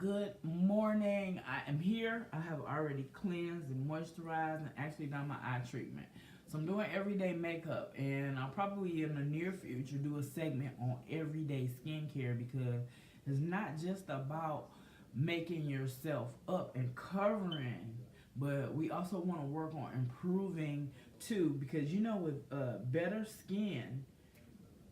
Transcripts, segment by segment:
Good morning. I am here. I have already cleansed and moisturized and actually done my eye treatment. So I'm doing everyday makeup, and I'll probably in the near future do a segment on everyday skincare because it's not just about making yourself up and covering, but we also want to work on improving too because with better skin,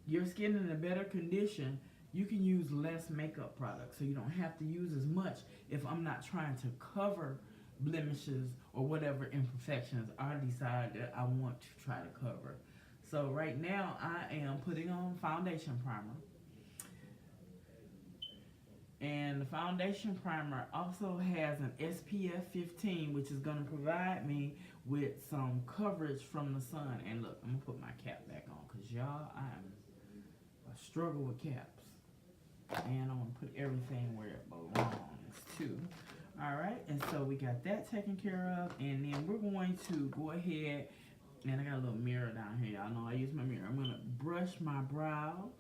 your skin in a better condition, you can use less makeup products. So you don't have to use as much if I'm not trying to cover blemishes or whatever imperfections I decide that I want to try to cover. So right now I am putting on foundation primer. And the foundation primer also has an SPF 15, which is going to provide me with some coverage from the sun. And look, I'm going to put my cap back on because y'all, I struggle with caps. And I'm going to put everything where it belongs too. Alright, and so we got that taken care of. And then we're going to go ahead, and I got a little mirror down here. Y'all know I use my mirror. I'm going to brush my brows.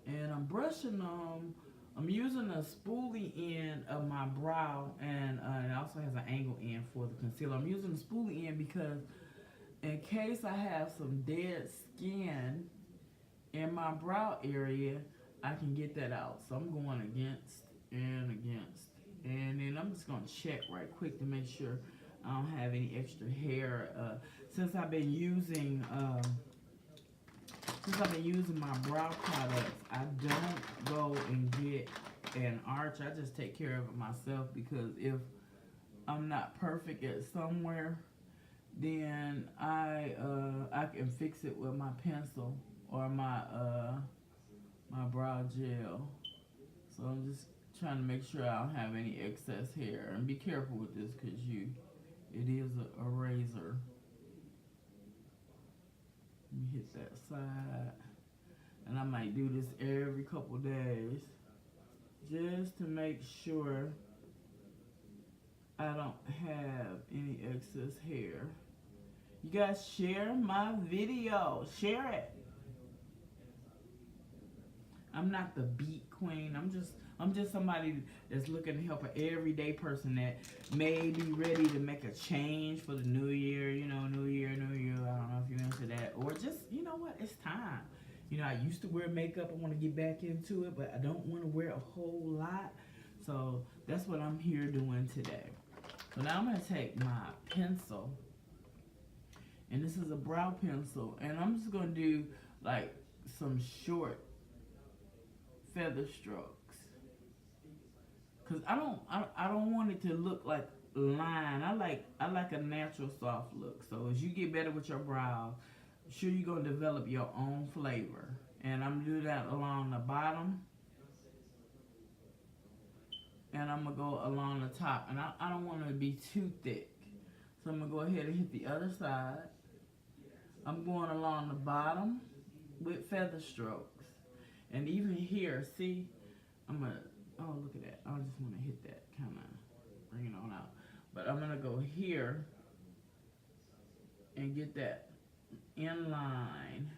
And I'm brushing them. I'm using a spoolie end of my brow, and it also has an angle end for the concealer. I'm using the spoolie end because in case I have some dead skin in my brow area, I can get that out. So I'm going against and against. And then I'm just going to check right quick to make sure I don't have any extra hair. Since I've been using my brow products, I don't go and get an arch. I just take care of it myself because if I'm not perfect at somewhere, then I can fix it with my pencil or my brow gel. So I'm just trying to make sure I don't have any excess hair. And be careful with this because it is a razor. Let me hit that side. And I might do this every couple days just to make sure I don't have any excess hair. You guys share my video. Share it. I'm not the beat queen. I'm just somebody that's looking to help an everyday person that may be ready to make a change for the new year. New year. I don't know if you're into that. Or just, what? It's time. I used to wear makeup. I want to get back into it, but I don't want to wear a whole lot. So that's what I'm here doing today. So now I'm going to take my pencil. And this is a brow pencil. And I'm just going to do like some short feather strokes. Because I don't want it to look like line. I like a natural soft look. So as you get better with your brows, sure you're going to develop your own flavor. And I'm going to do that along the bottom. And I'm going to go along the top. And I don't want it to be too thick. So I'm going to go ahead and hit the other side. I'm going along the bottom with feather strokes. And even here, see, I'm going to, oh, look at that. I just want to hit that, kind of bring it on out. But I'm going to go here and get that in line.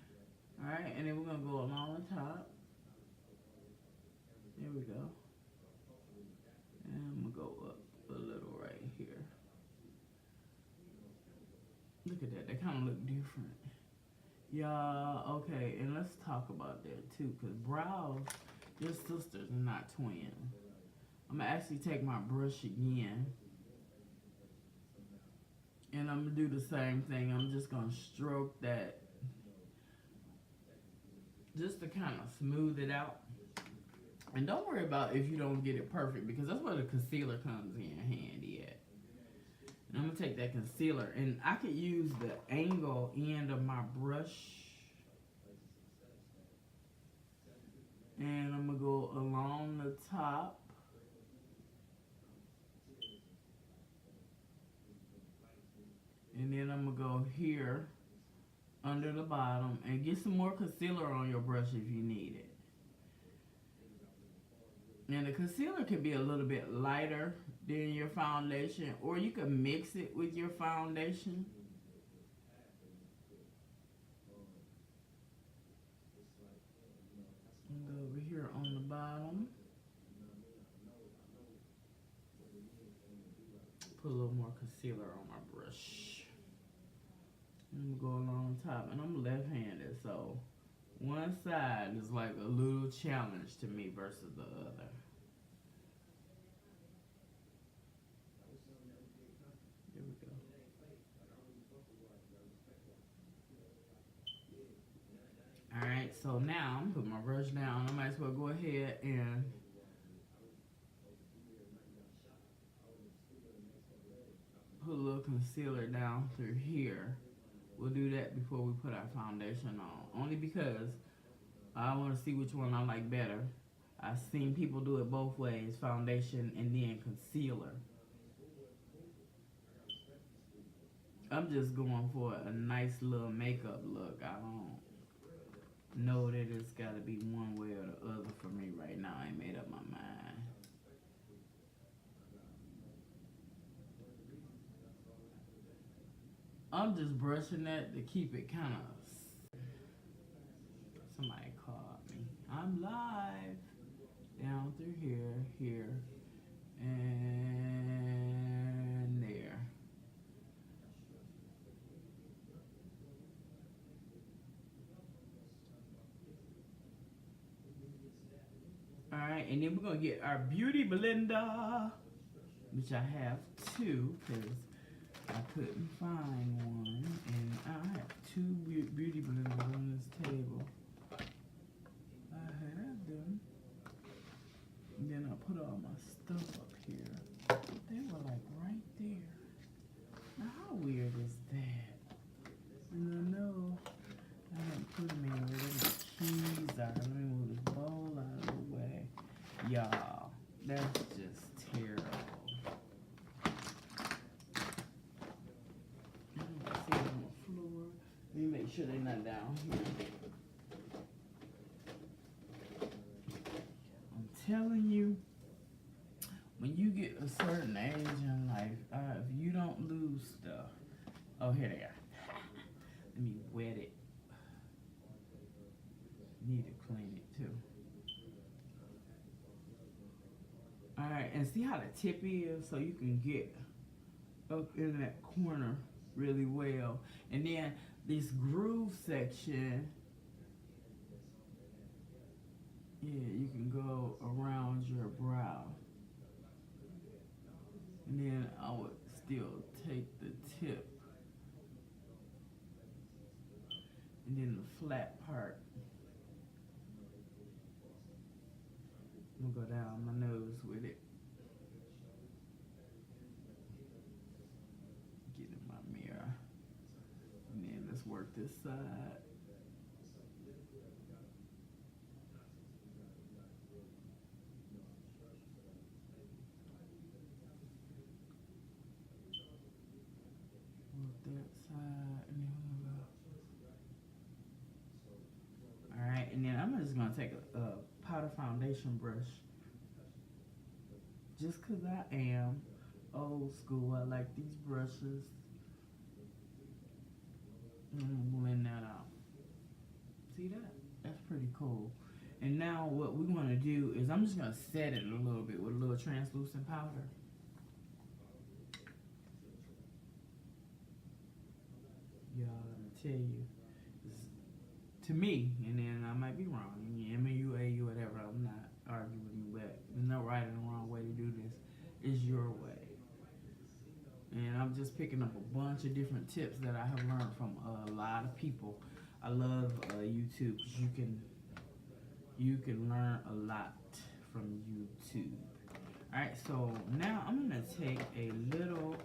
All right, and then we're going to go along the top. There we go. And I'm going to go up a little right here. Look at that. They kind of look different. Y'all, okay, and let's talk about that too, because brows, your sisters are not twins. I'm going to actually take my brush again. And I'm going to do the same thing. I'm just going to stroke that just to kind of smooth it out. And don't worry about if you don't get it perfect because that's where the concealer comes in handy at. And I'm going to take that concealer and I could use the angle end of my brush. And I'm going to go along the top. And then I'm going to go here under the bottom and get some more concealer on your brush if you need it. And the concealer can be a little bit lighter than your foundation, or you can mix it with your foundation. And go over here on the bottom. put a little more concealer on my brush. I'm gonna go along top, and I'm left-handed, so one side is like a little challenge to me versus the other. There we go. Alright, so now I'm putting my brush down. I might as well go ahead and put a little concealer down through here. We'll do that before we put our foundation on. Only because I want to see which one I like better. I've seen people do it both ways, foundation and then concealer. I'm just going for a nice little makeup look. I don't know that it's got to be one way or the other for me right now. I ain't made up my mind. I'm just brushing that to keep it kind of... Somebody called me. I'm live. Down through here, here, and there. Alright, and then we're going to get our beauty blender, which I have two, because I couldn't find one, and I have two beauty blenders on this table. I have them. And then I put all my stuff up here. They were like right there. Now how weird is that? And I know I haven't put them in where the keys are. Let me move this bowl out of the way. Y'all, that's just terrible. I don't see it on the floor. Let me make sure they're not down here. I'm telling you, when you get a certain age in life, if you don't lose stuff. Oh, here they are. Let me wet it. Need to clean it too. Alright, and see how the tip is? So you can get up in that corner really well. And then this groove section, yeah, you can go around your brow. And then I would still take the tip. And then the flat part. I'm gonna go down my nose with it. Get in my mirror. And then let's work this side. Work that side, and then we're gonna go. Alright, and then I'm just gonna take a powder foundation brush. Just cause I am old school, I like these brushes. And I'm gonna blend that out. See that? That's pretty cool. And now what we're gonna do is I'm just gonna set it a little bit with a little translucent powder. Y'all, I'm gonna tell you, to me, and then I might be wrong, MUA, whatever, I'm not arguing with you, but there's no right and wrong way to do this. It's your way. And I'm just picking up a bunch of different tips that I have learned from a lot of people. I love YouTube because you can learn a lot from YouTube. Alright, so now I'm going to take a little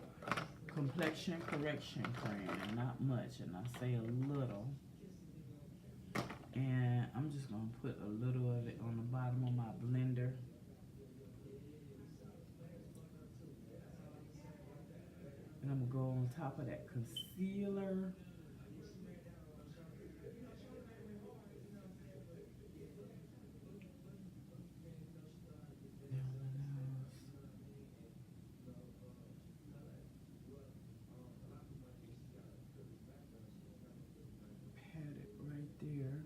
complexion correction cream, not much, and I say a little. And I'm just going to put a little of it on the bottom of my blender. And I'm going to go on top of that concealer. Pat it right there.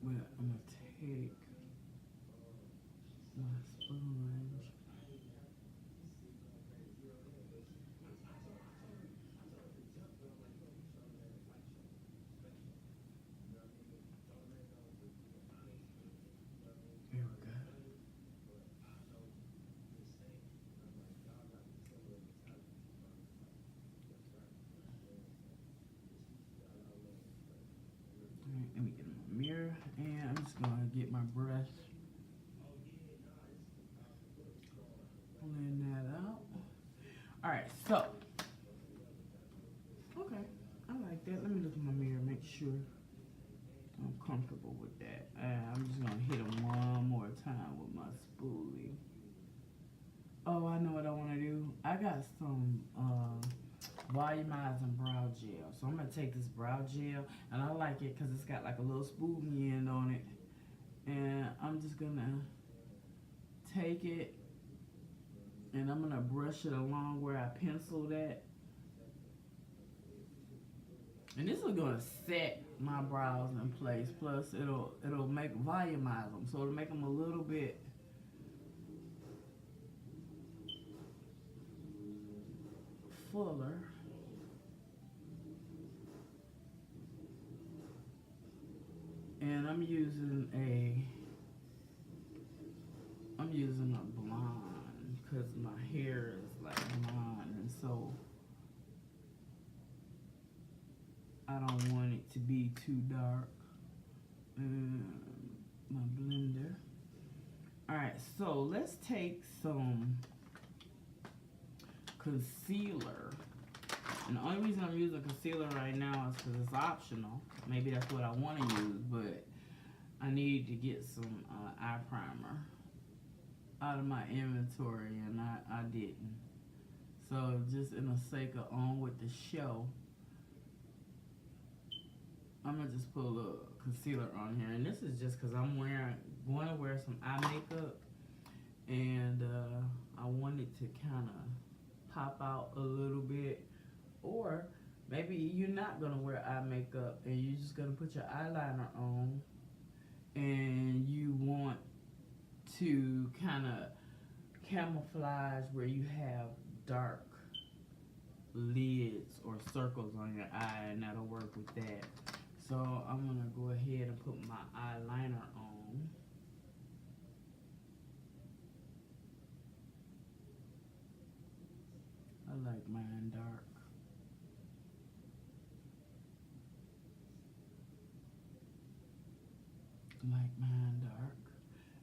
Well, I'm going to take my sponge get my brush. Blend that out. Alright, so. Okay, I like that. Let me look in my mirror, make sure I'm comfortable with that. I'm just gonna hit them one more time with my spoolie. Oh, I know what I wanna do. I got some volumizing brow gel. So I'm gonna take this brow gel, and I like it because it's got like a little spoolie end on it. And I'm just gonna take it and I'm gonna brush it along where I penciled at. And this is gonna set my brows in place. Plus it'll make volumize them. So it'll make them a little bit fuller. And I'm using a blonde because my hair is like blonde, and so I don't want it to be too dark. My blender. Alright, so let's take some concealer. And the only reason I'm using concealer right now is because it's optional. Maybe that's what I want to use, but I need to get some eye primer out of my inventory, and I didn't. So just in the sake of on with the show, I'm gonna just put a little concealer on here, and this is just because I'm going to wear some eye makeup, and I wanted to kind of pop out a little bit. Or maybe you're not gonna wear eye makeup and you're just gonna put your eyeliner on, and you want to kind of camouflage where you have dark lids or circles on your eye, and that'll work with that. So I'm gonna go ahead and put my eyeliner on. I like mine dark. Like mine dark.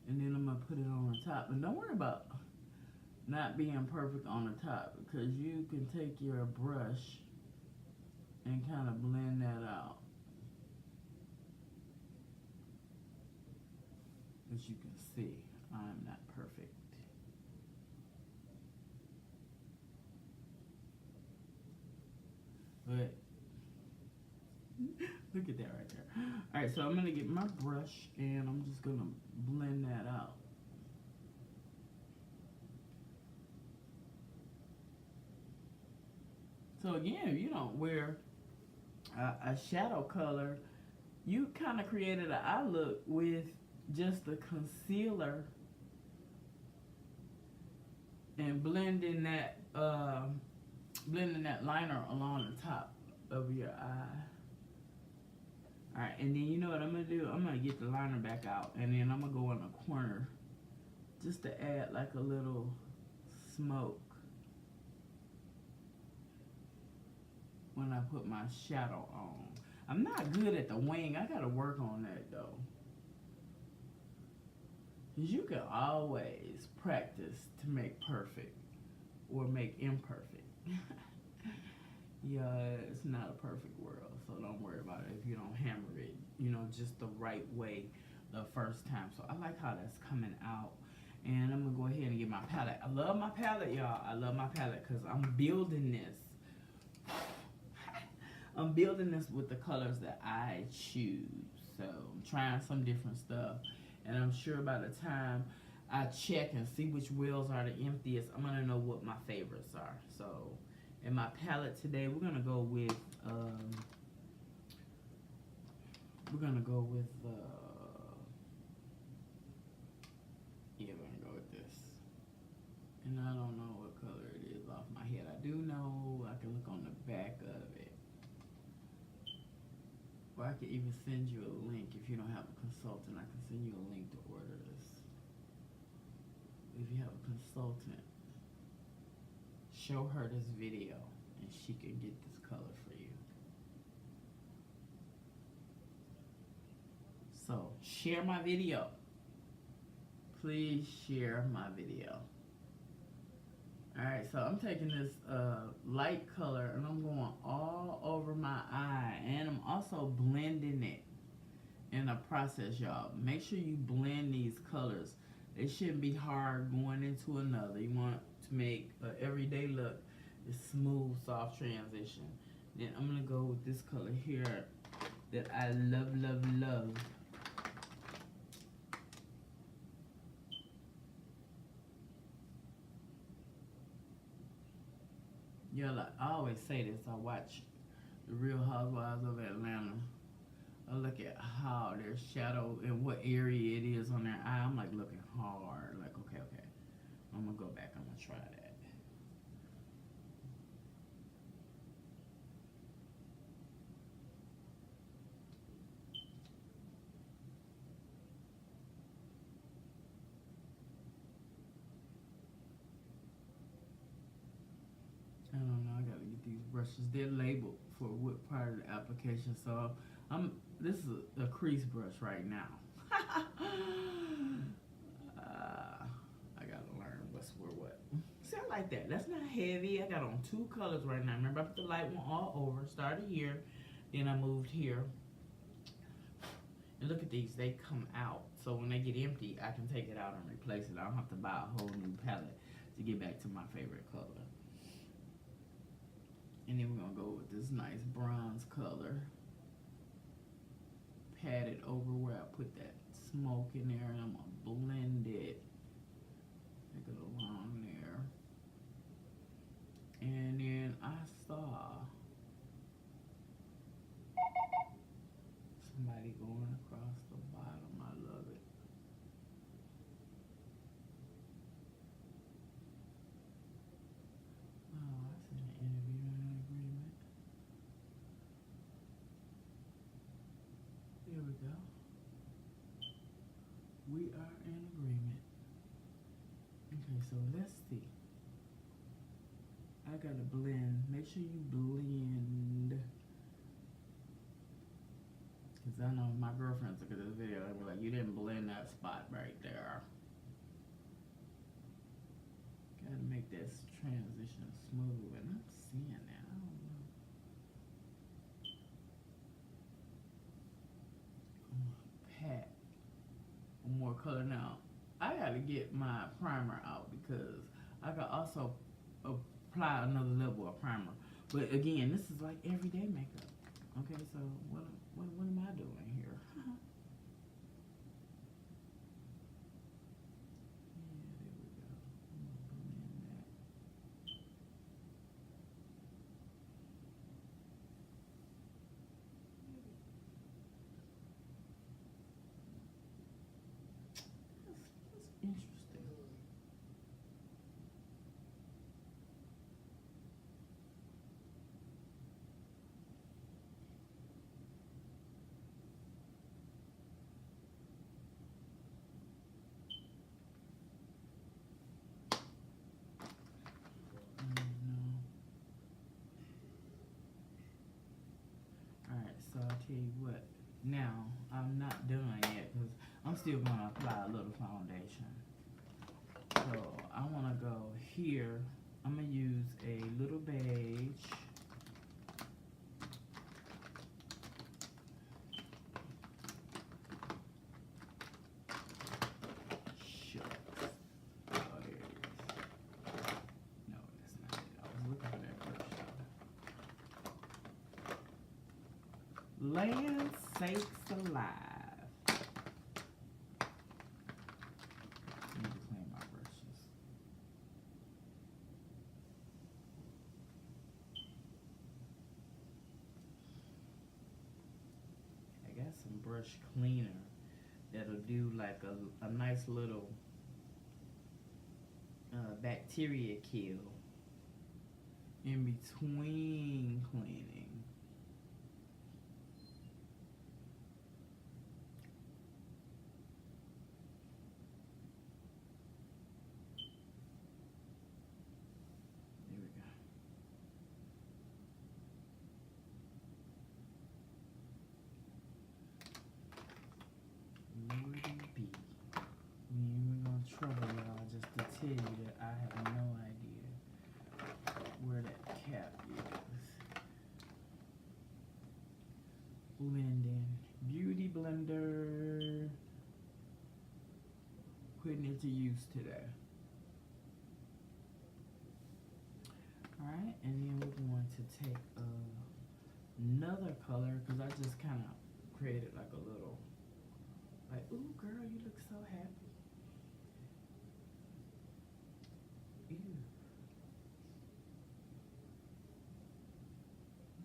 And then I'm gonna put it on the top. And don't worry about not being perfect on the top, because you can take your brush and kind of blend that out. As you can see, I'm not perfect. But look at that right there. Alright, so I'm gonna get my brush and I'm just gonna blend that out. So again, if you don't wear a shadow color, you kind of created an eye look with just the concealer and blending that liner along the top of your eye. Alright, and then you know what I'm gonna do? I'm gonna get the liner back out, and then I'm gonna go in the corner just to add like a little smoke when I put my shadow on. I'm not good at the wing. I gotta work on that though. Because you can always practice to make perfect or make imperfect. Yeah, it's not a perfect world, so don't worry about it if you don't hammer it, you know, just the right way the first time. So I like how that's coming out. And I'm gonna go ahead and get my palette. I love my palette, y'all. I love my palette because I'm building this. I'm building this with the colors that I choose. So I'm trying some different stuff. And I'm sure by the time I check and see which wheels are the emptiest, I'm gonna know what my favorites are. So in my palette today, we're gonna go with yeah, we're gonna go with this. And I don't know what color it is off my head. I do know I can look on the back of it. Or I could even send you a link. If you don't have a consultant, I can send you a link to order this. If you have a consultant, show her this video and she can get this color for you. So share my video. Please share my video. Alright, so I'm taking this light color and I'm going all over my eye. And I'm also blending it in a process, y'all. Make sure you blend these colors. They shouldn't be hard going into another. You want to make an everyday look. This smooth, soft transition. Then I'm going to go with this color here that I love, love, love. Yeah, like I always say this. I watch The Real Housewives of Atlanta. I look at how their shadow and what area it is on their eye. I'm like looking hard. Like, okay. I'm going to go back. I'm going to try that. I don't know. I got to get these brushes. They're labeled for what part of the application. So this is a crease brush right now. I got to learn what's where what. See, I like that. That's not heavy. I got on 2 colors right now. Remember, I put the light one all over. Started here. Then I moved here. And look at these. They come out. So when they get empty, I can take it out and replace it. I don't have to buy a whole new palette to get back to my favorite color. And then we're going to go with this nice bronze color. Pat it over where I put that smoke in there. And I'm going to blend it. Make it along there. And then I saw somebody going across the bottom. I love it. Oh, I seen an interview and an agreement. Here we go. We are in agreement. Okay, so let's see. I gotta blend. Make sure you blend. Because I know my girlfriends look at this video and be like, you didn't blend that spot right there. Gotta make this transition smooth. And I'm seeing that. I don't know. Pat one more color now. I gotta get my primer out because I could also apply another level of primer. But again, this is like everyday makeup. Okay, so what am I doing here? Interesting. Alright, so I'll tell you what. Now, I'm not done yet because I'm still going to apply a little foundation. So, I want to go here. I'm going to use a little beige. Shucks. Oh, there it is. No, that's not it. I was looking for that brush. Land sakes alive. Need to clean my brushes. I got some brush cleaner that'll do like a nice little bacteria kill in between cleaning. putting it to use today. Alright, and then we're going to take another color because I just kind of created like a little, like, ooh, girl, you look so happy. Ew.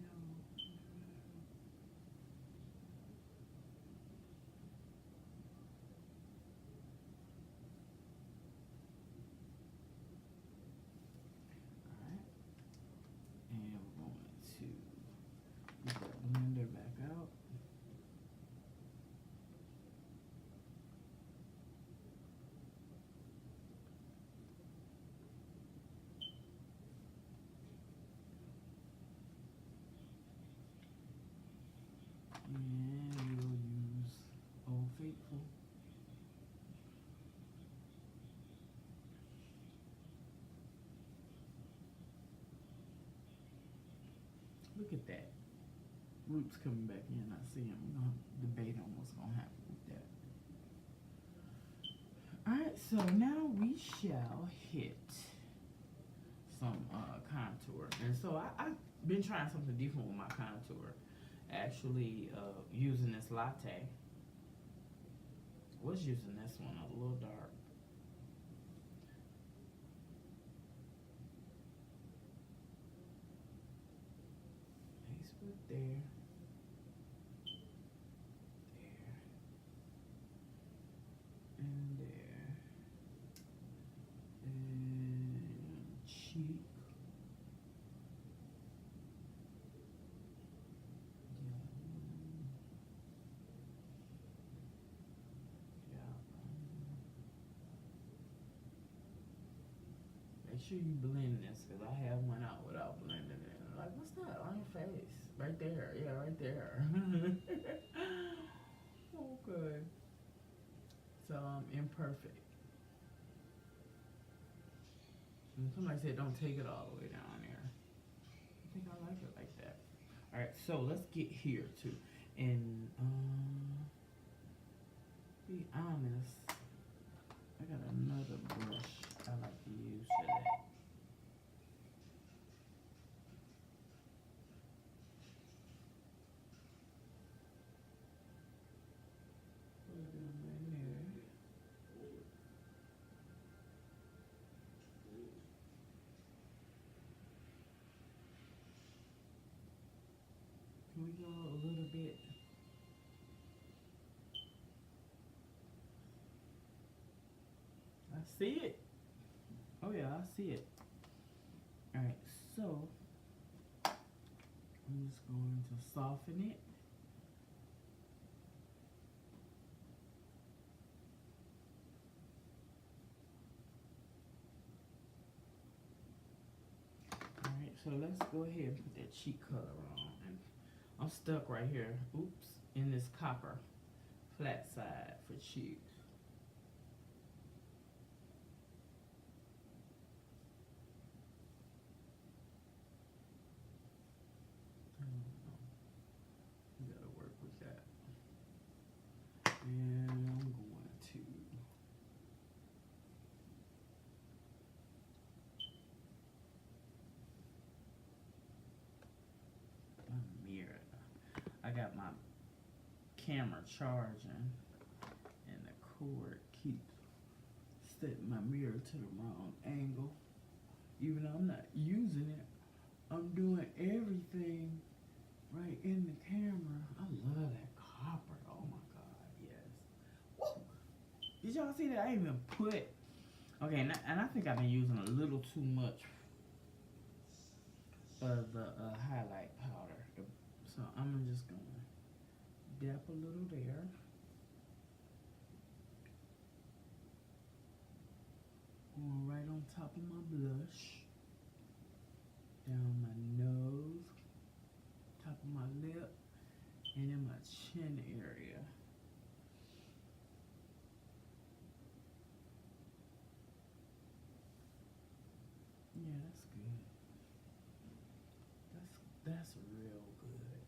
No. Alright, and we're going to get that blender back out. And we'll use Old Faithful. Look at that. Roots coming back in. I see him. We're going to debate on what's going to happen with that. Alright, so now we shall hit some contour. And so I've been trying something different with my contour. Actually, using this latte. Was using this one, a little dark. Nice foot there. There. And there. And cheek. Make sure you blend this because I have one out without blending it. Like, what's that on your face? Right there. Yeah, right there. Okay. So I'm imperfect. And somebody said don't take it all the way down there. I think I like it like that. Alright, so let's get here too. And be honest, I got another brush I like to use for that. Put it in there. Can we go a little bit? I see it. Oh yeah, I see it. Alright, so I'm just going to soften it. Alright, so let's go ahead and put that cheek color on. And I'm stuck right here, oops, in this copper flat side for cheeks. You gotta work with that. And I'm going to my mirror. I got my camera charging and the cord keeps setting my mirror to the wrong angle. Even though I'm not using it, I'm doing everything right in the camera. I love that copper. Oh my God, yes. Woo! Did y'all see that? I even put, okay, and I think I've been using a little too much of the highlight powder. So I'm just gonna dap a little there. Going right on top of my blush. Down my nose, top of my lip, and in my chin area. Yeah, that's good. That's real good.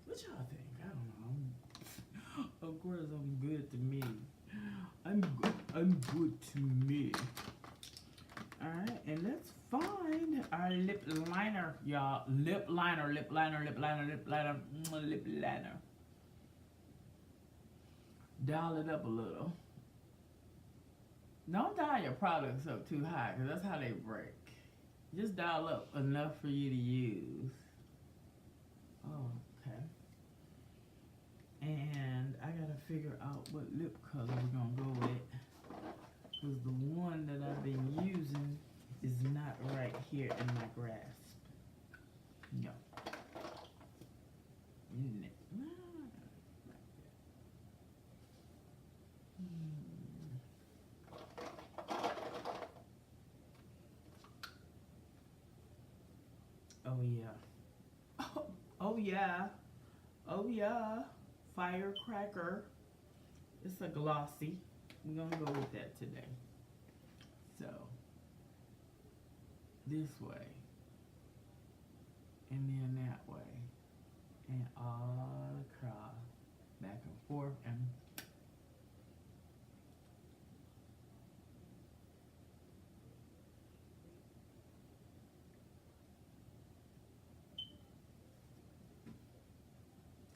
What y'all think? I don't know. Of course, I'm good to me. I'm good to me. Alright, and let's find our lip liner, y'all. Lip liner, lip liner, lip liner, lip liner, lip liner. Dial it up a little. Don't dial your products up too high, because that's how they break. Just dial up enough for you to use. Oh, okay. And I gotta figure out what lip color we're gonna go with. Because the one that I've been using is not right here in my grasp. No. Oh yeah. Oh yeah. Oh yeah. Firecracker. It's a glossy. We're gonna go with that today. So this way. And then that way. And all across. Back and forth and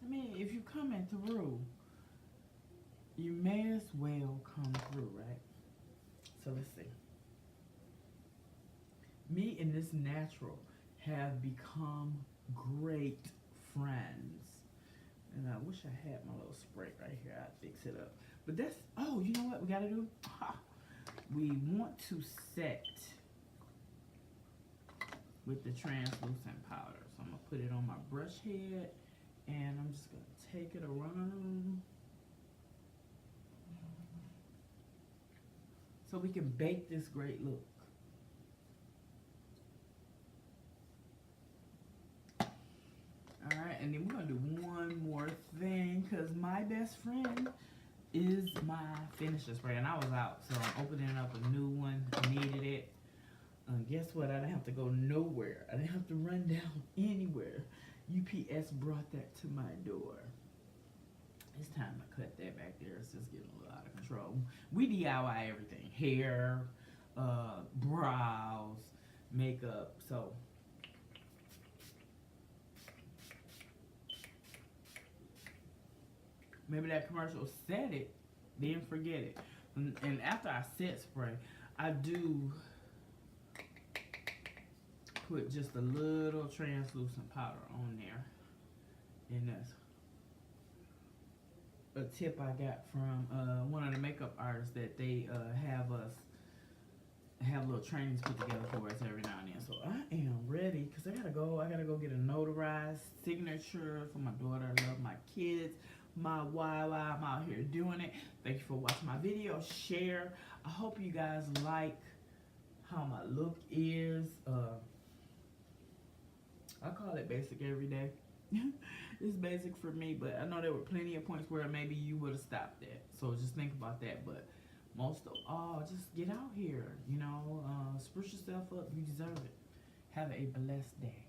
I mean, if you coming through, you may as well come through, right? So let's see. Me and this natural have become great friends. And I wish I had my little spray right here. I'd fix it up. But that's, oh, you know what we gotta do? Ha. We want to set with the translucent powder. So I'm gonna put it on my brush head. And I'm just going to take it around so we can bake this great look. Alright, and then we're going to do one more thing because my best friend is my finisher spray. And I was out, so I'm opening up a new one. I needed it. Guess what? I didn't have to go nowhere. I didn't have to run down anywhere. UPS brought that to my door. It's time to cut that back there. It's just getting a little out of control. We DIY everything. Hair, brows, makeup. So maybe that commercial said it, then forget it. And after I set spray, I do put just a little translucent powder on there. And that's a tip I got from one of the makeup artists that they have little trainings put together for us every now and then. So I am ready because I gotta go get a notarized signature for my daughter. I love my kids. My YY, I'm out here doing it. Thank you for watching my video. Share. I hope you guys like how my look is. I call it basic every day. It's basic for me, but I know there were plenty of points where maybe you would have stopped at. So just think about that. But most of all, just get out here. You know, spruce yourself up. You deserve it. Have a blessed day.